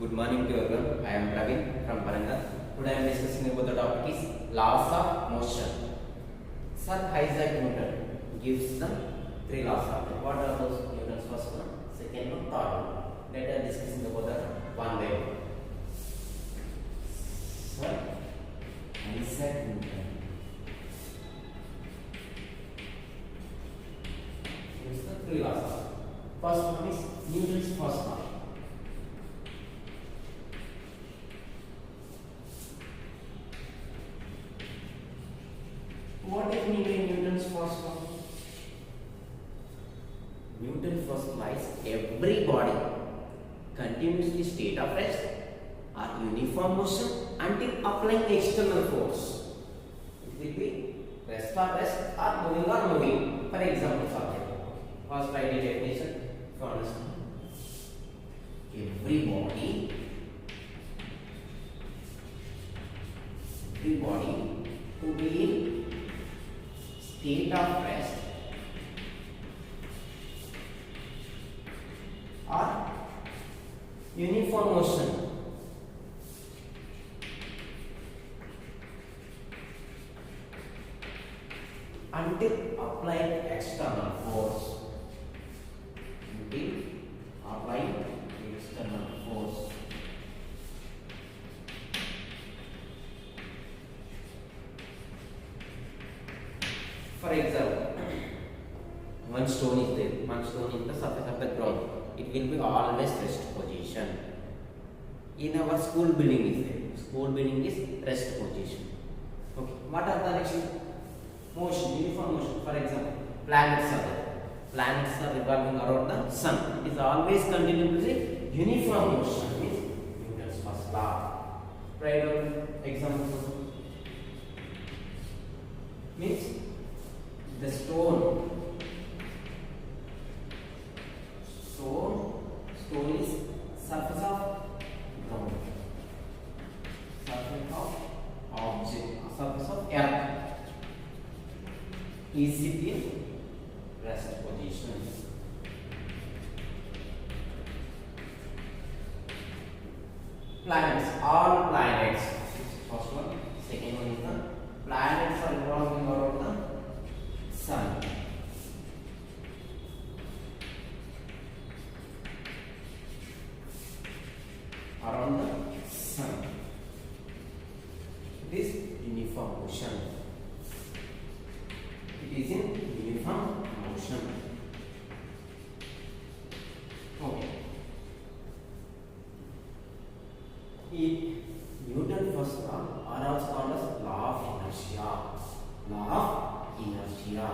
Good morning to everyone. I am Praveen from Varangal. Today I am discussing about the topic is laws of motion. Sir Isaac Newton gives the three laws of it. What are those? Newton's first one, second one, third one. Let us discussing about the one by one. Sir Isaac Newton gives the three laws of it. First one is Newton's first law. What is Newton's first law? Newton's first law is every body continuously state of rest or uniform motion until applying external force. It will be rest or moving. For example, subject. First write the definition. To understand, every body to be in state of rest or uniform motion until applying external force. Applying external force. For example, one stone is there, one stone in the surface of the ground. It will be always rest position. In our school building is there. School building is rest position. Okay. What are the next? Motion, uniform motion. For example, planets are there. Planets are revolving around the sun. It is always continuously uniform motion. Means Newton's first law. Write down examples. Means the stone is surface of ground, surface of object, surface of earth. Is it in rest position? Planets, all planets. First one, second one is the planets are revolving around the sun. Around the sun. It is uniform motion. It is in uniform motion. Okay. Newton's first law are also called as law of inertia. Law of inertia.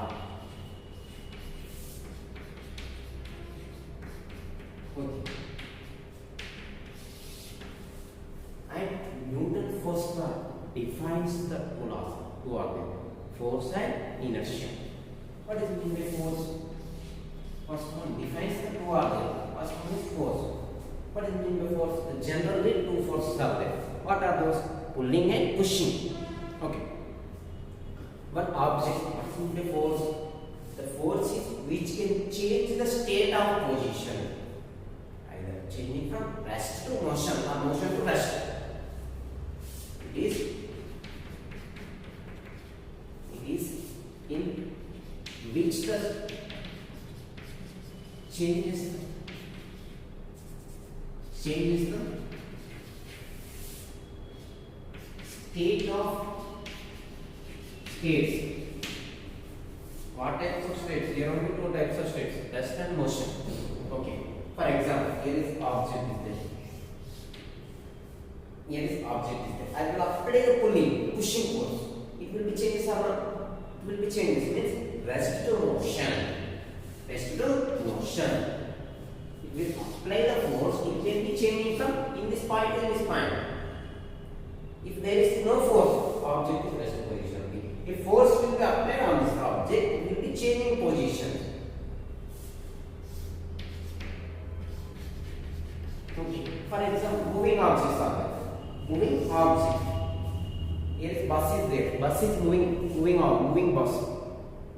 Okay. And Newton's first law defines the two laws. Two are there. Force and inertia. What is mean by force? First one defines the two are there. First one is force. What is mean by force? The generally two forces are there. What are those? Pulling and pushing. Okay. One object. What is mean by force? The force is which can change the state of position. Either changing from rest to motion or motion to rest. It is in which the changes the state of states. What types of states? There are only two types of states: rest and motion. Okay. For example, here is object is there. Here is object is there. I will apply the pushing force. It will be changes or not? It will be changes. Means rest to motion. Rest to motion. It will apply the force. It can be changing from in this point to this point. If there is no force, object is rest position. If force will be applied on this object, it will be changing position. Okay. For example, moving objects are there. Moving object. Here is bus is there. Bus is moving bus.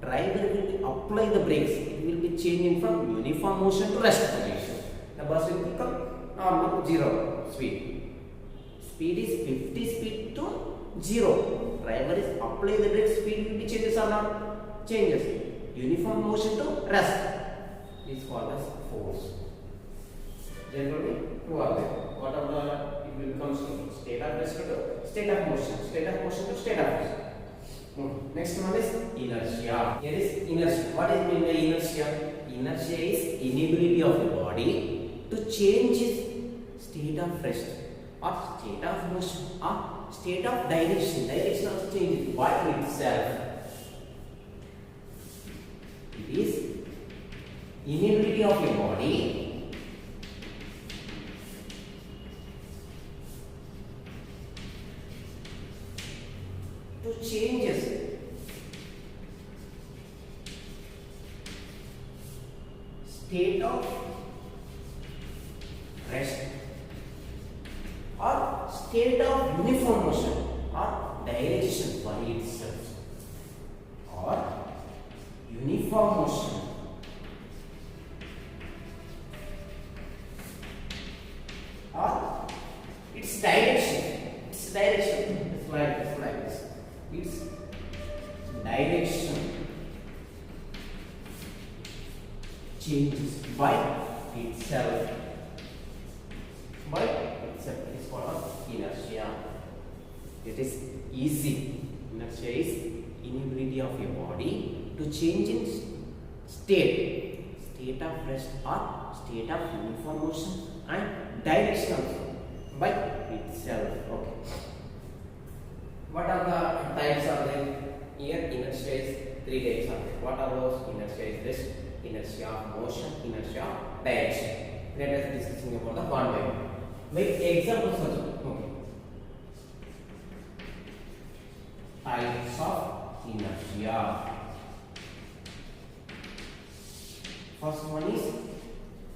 Driver will apply the brakes. It will be changing from uniform motion to rest position. The bus will become normal 0. speed. Speed is 50 speed to 0. Driver is apply the brake, speed will be changes or not? Changes. Uniform motion to rest is called as force. Generally, two are there. Whatever it will comes to state of rest to state of motion to state of rest. Next one is inertia. Here is inertia. What is mean by inertia? Inertia is inability of the body to change its state of rest or state of motion or state of direction. Direction also changes by itself. It is inability of your body to changes state of rest or state of uniform motion or direction by itself or uniform motion or its direction. Its direction. It's like this. Its direction changes by itself. By itself. It is called inertia. It is easy. Inertia is inability of your body to change its state of rest or state of uniform motion and direction also by itself. Okay. What are the types are there? Here inertia is 3 types are there. What are those? Inertia is this, inertia of motion, inertia of direction. Let us discussing about the one by one. Make examples also. Okay. Types of inertia. First one is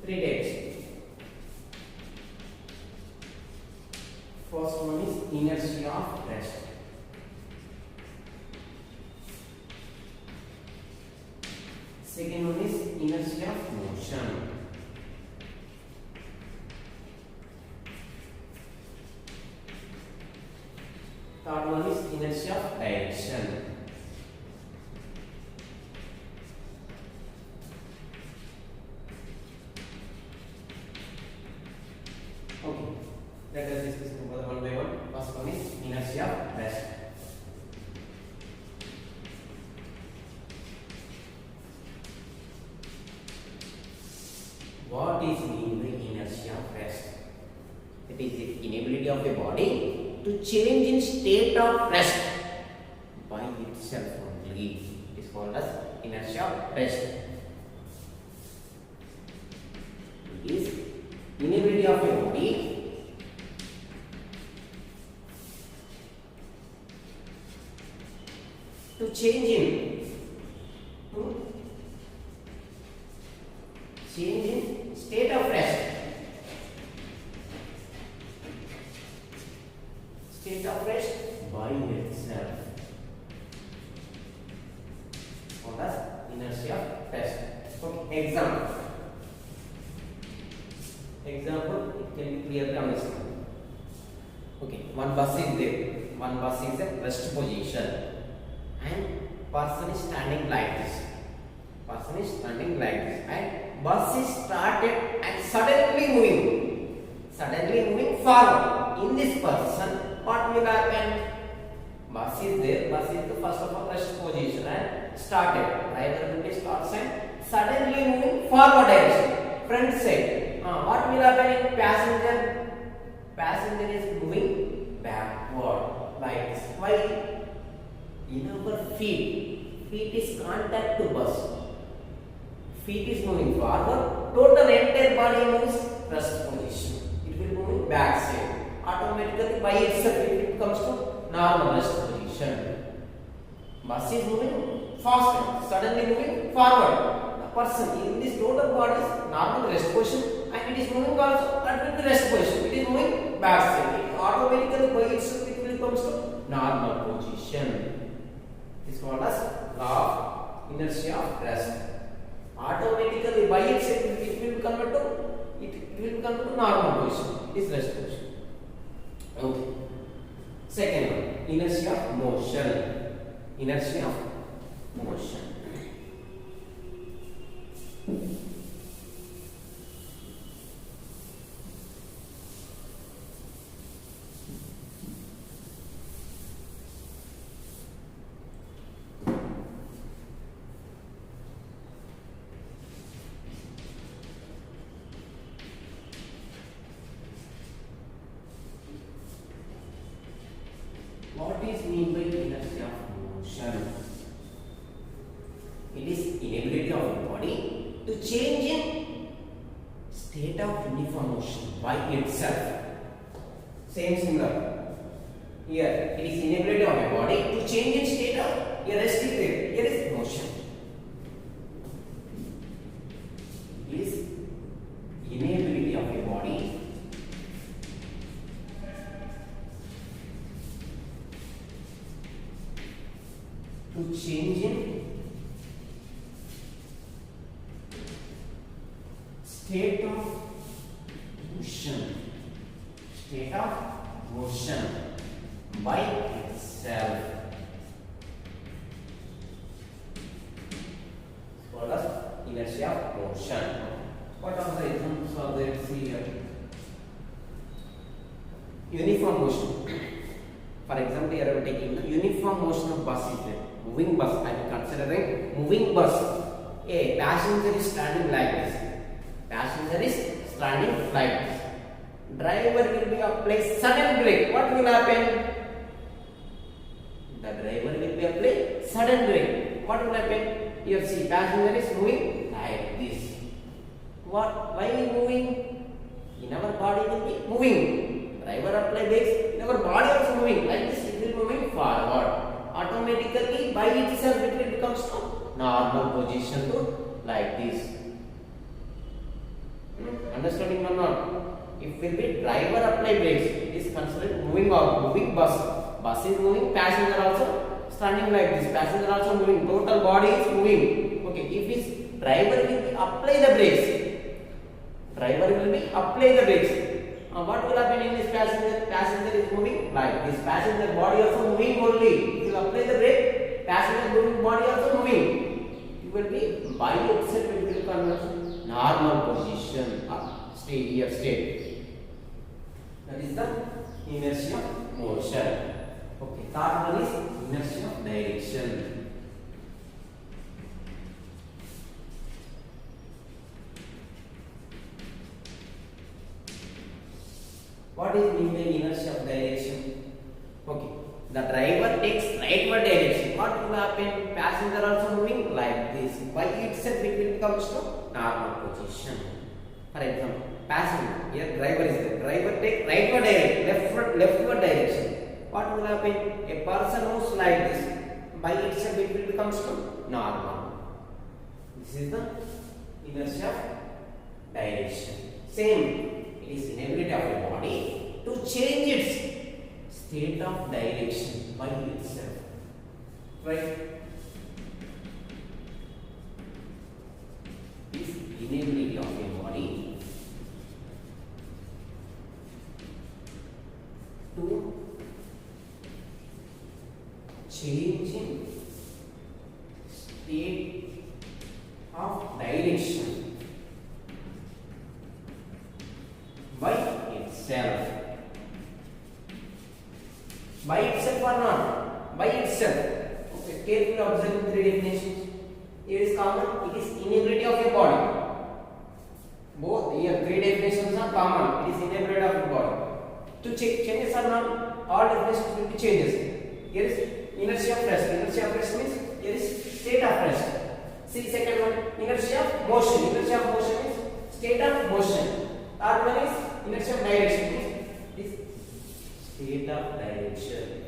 3 types. First one is inertia of rest. Second one is inertia of motion. Third one is inertia of direction. Okay, let us discuss one by one. First one is inertia of rest. What is mean by inertia of rest? It is the inability of the body to change in state of rest by itself only. It is called as inertia of rest. It is inability of the body to change in state of rest. State of rest by itself. Called as inertia of rest. Okay, example. Example, it can be clearly understood. Okay, one bus is there. One bus is at rest position. And person is standing like this. Person is standing like this. And bus is started and suddenly moving forward. In this person, what will happen? Bus is there. Bus is the first of all rest position and started. Driver will be starts and suddenly moving forward direction. Front side. What will happen in passenger? Passenger is moving backward like this. Why? In our feet is contact to bus. Feet is moving forward. Total entire body moves rest position. It will move back side. Automatically by itself it comes to normal rest position. Bus is moving faster. Suddenly moving forward. The person in this total body is normal rest position. And it is moving also at the rest position. It is moving back side. It automatically by itself it will comes to normal position. It is called as law of inertia of rest. Automatically by itself it will convert to normal position. It is rest position. Okay. Second one, inertia of motion. Inertia of motion. What is mean by inertia of motion? It is inability of the body to change in state of uniform motion by itself. Same similar. Here it is inability of a body to change in state of a resting state. Here is motion. It is inability of a body to change in state of motion. State of motion by itself. It's called as inertia of motion. What are the examples of that? See here. Uniform motion. For example, here I am taking the uniform motion of bus is there. Moving bus, I am considering moving bus. A passenger is standing like this. Passenger is standing like this. Driver will be apply sudden brake. What will happen? The driver will be apply sudden brake. What will happen? Here see, passenger is moving like this. What? Why is moving? In our body will be moving. Driver apply brakes. In our body also moving like this. It will moving forward. Automatically by itself it will becomes to normal position to like this. Understanding or not? If will be driver apply brakes, it is considered moving or moving bus. Bus is moving, passenger also standing like this. Passenger also moving. Total body is moving. Okay. If his driver will be apply the brakes, driver will be apply the brakes. What will happen in this passenger? Passenger is moving like this. Passenger body also moving only. If you apply the brake, passenger moving body also moving. It will be by itself it will convert normal position or state here state. That is the inertia of motion. Okay. Third one is inertia of direction. What is mean by inertia of direction? Okay. The driver takes rightward direction. What will happen? Passenger also moving like this. By itself it will come to normal position. For example, passenger, here driver is there. Driver take rightward direction, leftward direction. What will happen? A person moves like this. By itself it will become to normal. This is the inertia of direction. Same. It is inability of a body to change its state of direction by itself. Right? It is inability of a body to change in state of direction by itself. By itself or not? By itself. Okay, carefully observe three definitions. Here is common. It is inability of a body. Both here three definitions are common. It is inability of a body. To changes or not? All definitions will be changes. Here is inertia of rest. Inertia of rest means here is state of rest. See second one, inertia of motion. Inertia of motion means state of motion. Third one is inertia of direction. This state of direction.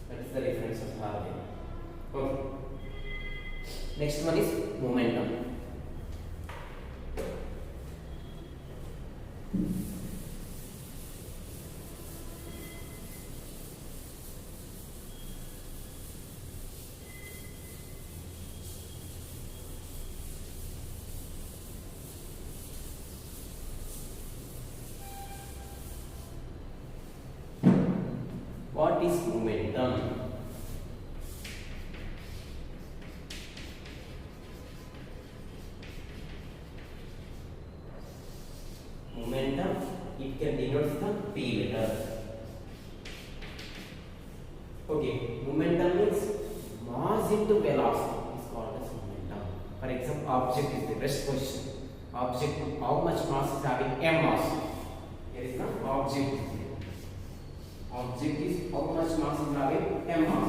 That is the reference of Harvey. Okay. Next one is momentum. what is momentum? Momentum, it can denote the P letter. Okay, momentum means mass into velocity is called as momentum. For example, object is the rest position. Object, how much mass is having? M mass. Here is the object. Object is how much mass is having? M mass.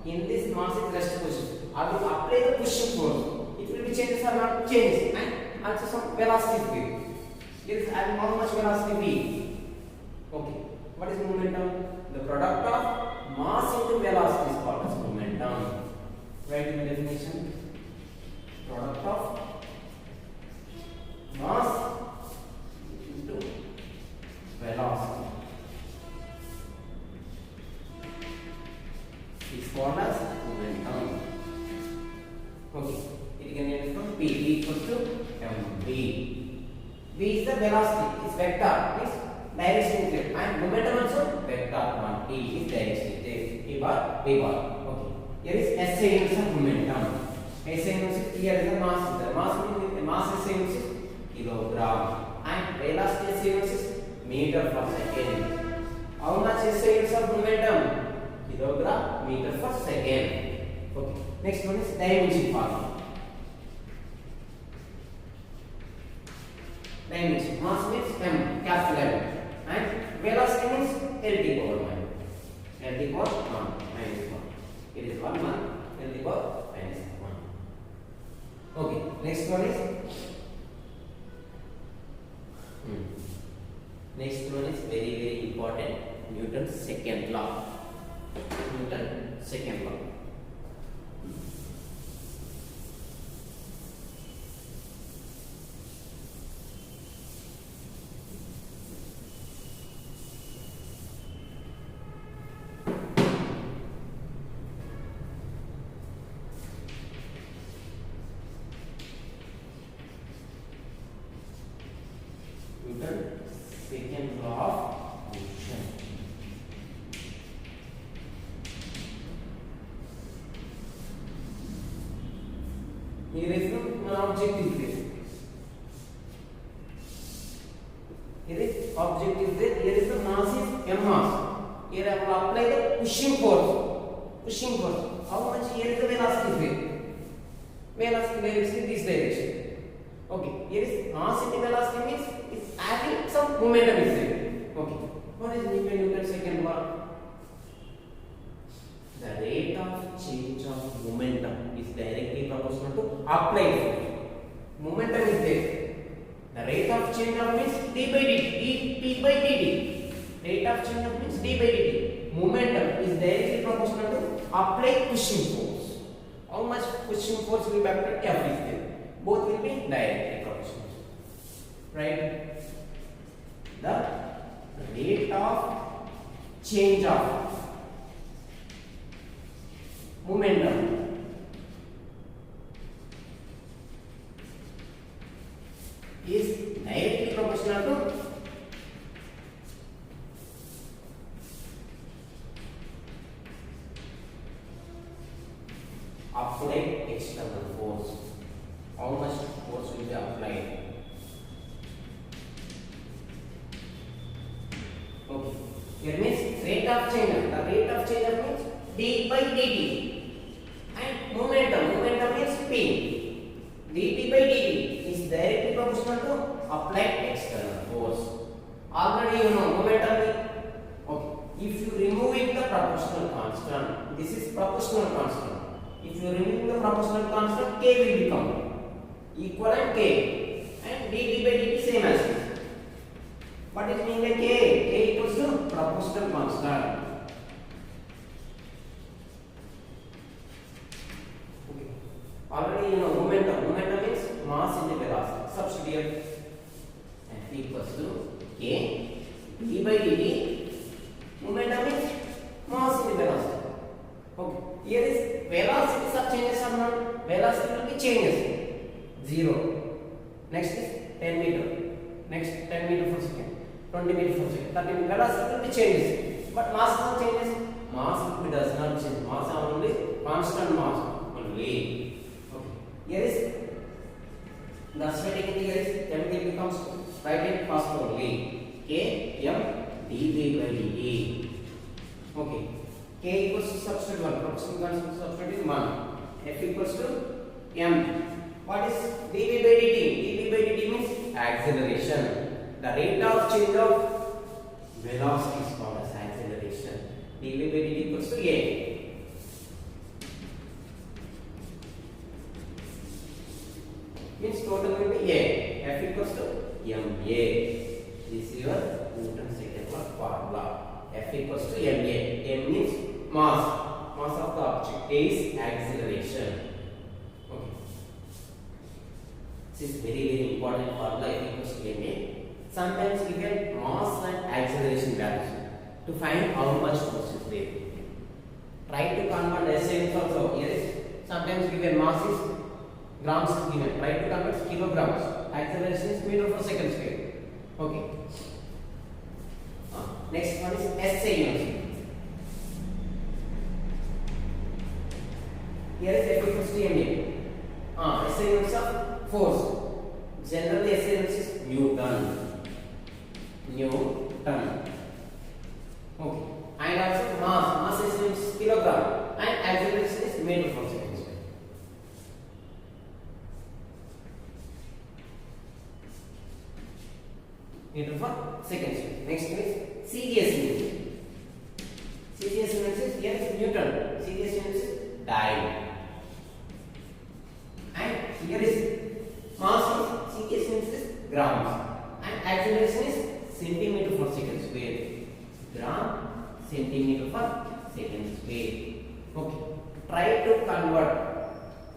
In this mass is rest position. I will apply the pushing force. It will be changes or not changes, and also some velocity is given. Here is having how much velocity V. Okay. What is momentum? The product of mass into velocity is called as momentum. Write in the definition. Product of mass into velocity is called as momentum. Okay. It can be from P equals to mv. V is the velocity, is vector, means direction is and momentum also vector. One T is direction. A bar, B bar. Okay. Here is SI units of momentum. SI units, here is the mass. The mass SI units is kilogram and velocity SI units is meter per second. How much SI units of momentum? Kilogram meter per second. Okay. Next one is dimension formula. Dimension, mass means m, capital M, and velocity means LT power 1. LT power 1 minus 1. It is 1 LT power minus 1. Okay, next one is next one is very important. Newton's second law. Newton's second law. Second law of motion. Here is the object is there. Here is object is there. Here is the mass is m mass. Here I will apply the pushing force. Pushing force. How much? Here is the velocity is there. Velocity varies in this direction. Okay. Here is mass into velocity means it's having some momentum is there. Okay. What is Newton's second law? The rate of change of momentum is directly proportional to applied force. Momentum is there. The rate of change of means d by dt, d by dt. Rate of change of means d by dt. Momentum is directly proportional to applied pushing force. How much pushing force will be applied? F is there. Both will be directly proportional. Right? The rate of change of momentum is directly proportional to applied external force. How much force will be applied? Okay. Here means rate of change. The rate of change means d by dt. And momentum means P. dt by dt is directly proportional to applied external force. Already you know momentum. Okay. If you remove the proportional constant, this is proportional constant. If you remove the proportional constant, k will become equivalent k, and dt by dt same as this. What is mean by k? K equals to proportional constant. Okay. Already you know momentum. Momentum means mass into velocity. Substitute F equals to k d by dt. Momentum means mass into velocity. Okay. Here is velocity sub changes or not? Velocity will be changes. 0. Next is 10 meter. Next 10 meter per second. 20 meter per second. 30 meter. Velocity will be changes. But mass no changes. constant mass only. Okay. Here is that's why taking here is everything becomes right in first only. K M dV by dt. Okay. K equals to substitute 1. Proportional constant substitute 1. F equals to M. What is dV by dt? dV by dt means acceleration. The rate of change of velocity is called as acceleration. dV by dt equals to A. Means total will be A. F equals to ma. This is your Newton's second law formula. F equals to ma. M means mass of the object. A is acceleration. Okay. This is very important formula. F equals to ma. Sometimes we get mass and acceleration values to find how much force is there. Try to convert SI also. Yes. Sometimes we get mass is grams is given. Try to convert kilograms. Acceleration is meter per second square. Okay. Next one is SI units. Here is F equals to ma. SI units of force. Generally SI units is Newton. Okay. And also mass is units kilogram and acceleration is meter per second square. Meter per second square. Next is CGS unit. CGS unit is here is Newton. CGS unit is dyne. And here is mass is CGS unit is grams. And acceleration is centimeter per second square. Gram centimeter per second square. Okay. Try to convert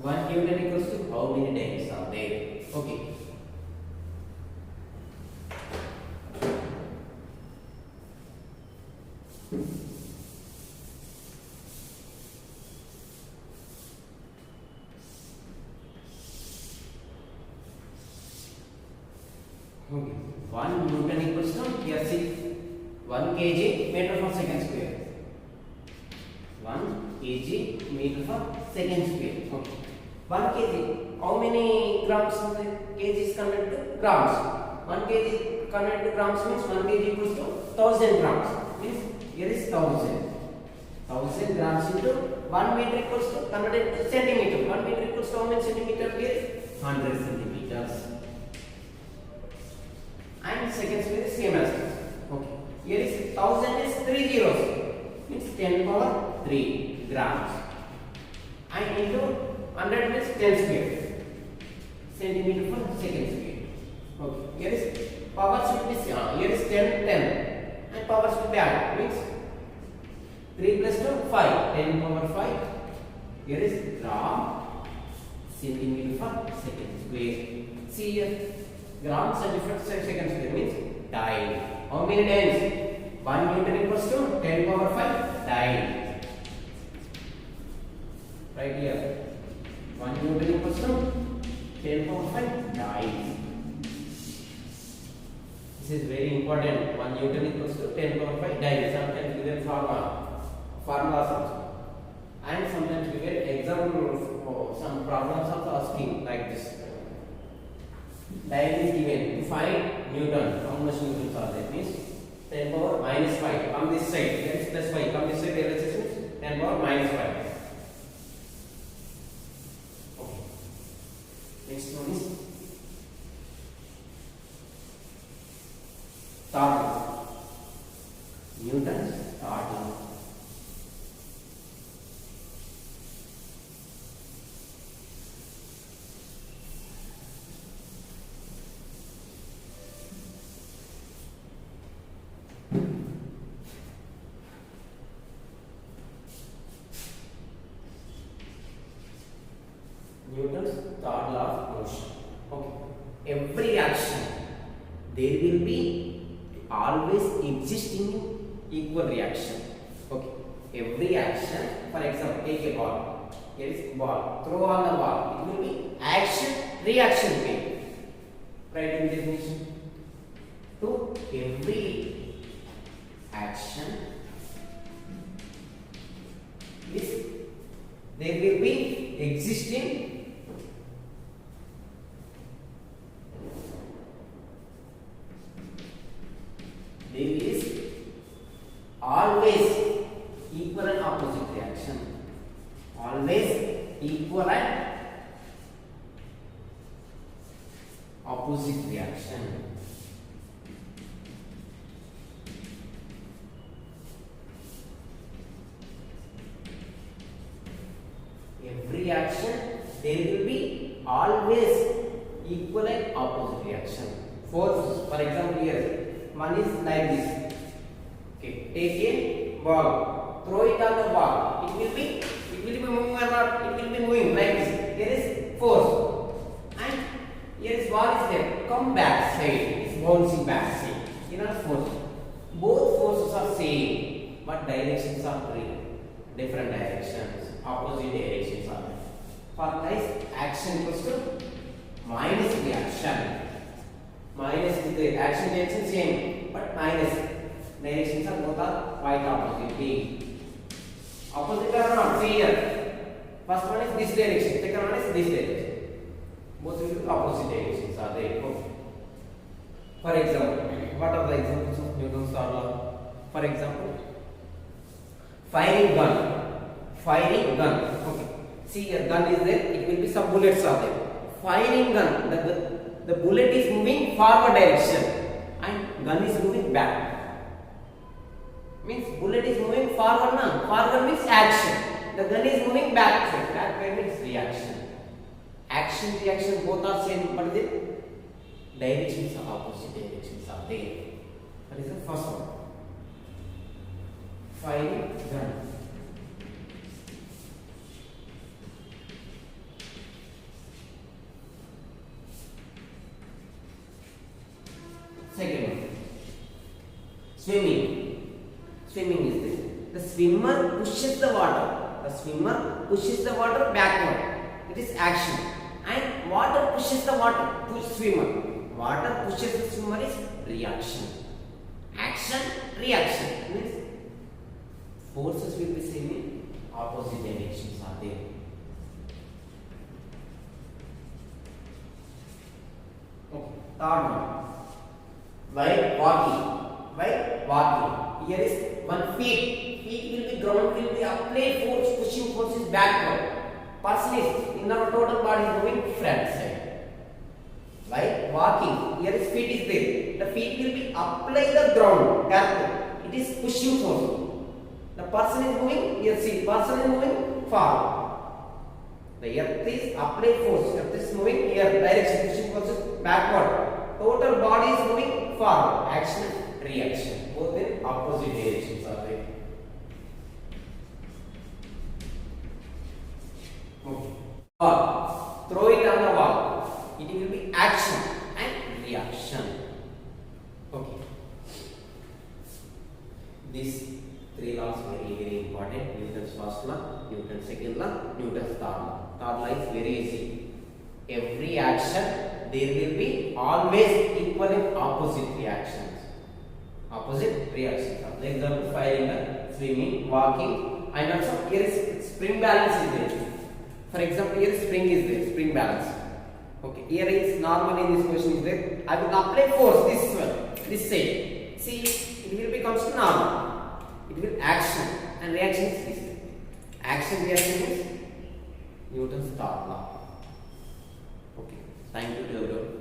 1 Newton equals to how many times are there? Okay. Okay. 1 Newton equals to here see 1 kg meter per second square. 1 kg meter per second square. Okay. 1 kg. How many grams are there? Kg is converted to grams. 1 kg converted to grams means 1 kg equals to 1000 grams. Means here is 1000. 1000 grams into 1 meter equals to converted to centimeter. 1 meter equals to how many centimeters? Here is 100 centimeters. And second square is same as this. Okay. Here is 1000 is 3 zeros. Means 10 power 3 grams. And into 100 means 10 square. Centimeter per second square. Okay. Here is power should be here is 10 10. And power should be added. Means 3 plus 2 5. 10 power 5. Here is gram centimeter per second square. See here. Gram centimeter per second square means dyne. How many times? 1 Newton equals to 10 power 5 dyne. Right here. 1 Newton equals to 10 power 5 dyne. This is very important. 1 Newton equals to 10 power 5 dyne. Sometimes we get formulas also. And sometimes we get examples or some problems also asking like this. Dyne is given to find Newton. How much Newtons are there? Means 10 power minus 5. Come this side. That is plus 5. Come this side. LHS means 10 power minus 5. Okay. Next one is third law. Newton's third law. Newton's third law of motion. Okay. Every action there will be always existing equal reaction. Okay. Every action, for example, take a ball. Here is ball. Throw on the ball. It will be action reaction pair. Write in definition. To every action is There will be existing there is always equal and opposite reaction. Always equal and opposite reaction. Every reaction there will be always equal and opposite reaction. For example, here one is like this. Okay, take a ball, throw it on the wall. It will be moving or not? It will be moving like this. Here is force, and here is ball is there. Come back side. It's bouncing back side. Here are force. Both forces are same, but directions are different directions. Opposite directions are there. For this, action equals to minus reaction. Minus is the action direction same, but minus directions are both are quite opposite. Opposite or not? See here. First one is this direction. Second one is this direction. Both will be opposite directions are there. Okay. For example, what are the examples of Newton's law? For example, firing gun. Firing gun. Okay. See here, gun is there. It will be some bullets are there. Firing gun. The bullet is moving forward direction and gun is moving back. Means bullet is moving forward now. Forward means action. The gun is moving back. Back means reaction. Action, reaction both are same, but the directions are opposite directions are there. That is the first one. Firing gun. Second one, swimming. Swimming is this. The swimmer pushes the water. The swimmer pushes the water backward. It is action. And water pushes the water to swimmer. Water pushes the swimmer is reaction. Action, reaction. Means forces will be same in opposite directions are there. Okay. Third one. While walking. Here is one feet. Feet will be ground, will be applied force, pushing force is backward. Person is in our total body is moving front side. While walking, here is feet is there. The feet will be apply the ground. It is pushing force. The person is moving. Here see, person is moving forward. The earth is applied force. Earth is moving here direction, pushing force is backward. Total body is moving forward. Action, reaction. Both in opposite directions are there. Okay. Throw it on the wall. It will be action and reaction. Okay. These three laws very important. Newton's first law, Newton's second law, Newton's third law. Third law is very easy. Every action there will be always equal and opposite reactions. Opposite reactions. For example, firing, swimming, walking, and also here is spring balance is there. For example, here spring is there, spring balance. Okay, here is normally in this question is there. I will apply force this one, this side. See, it will become normal. It will action and reaction is this. Action, reaction is Newton's third law. Okay, thank you, everyone.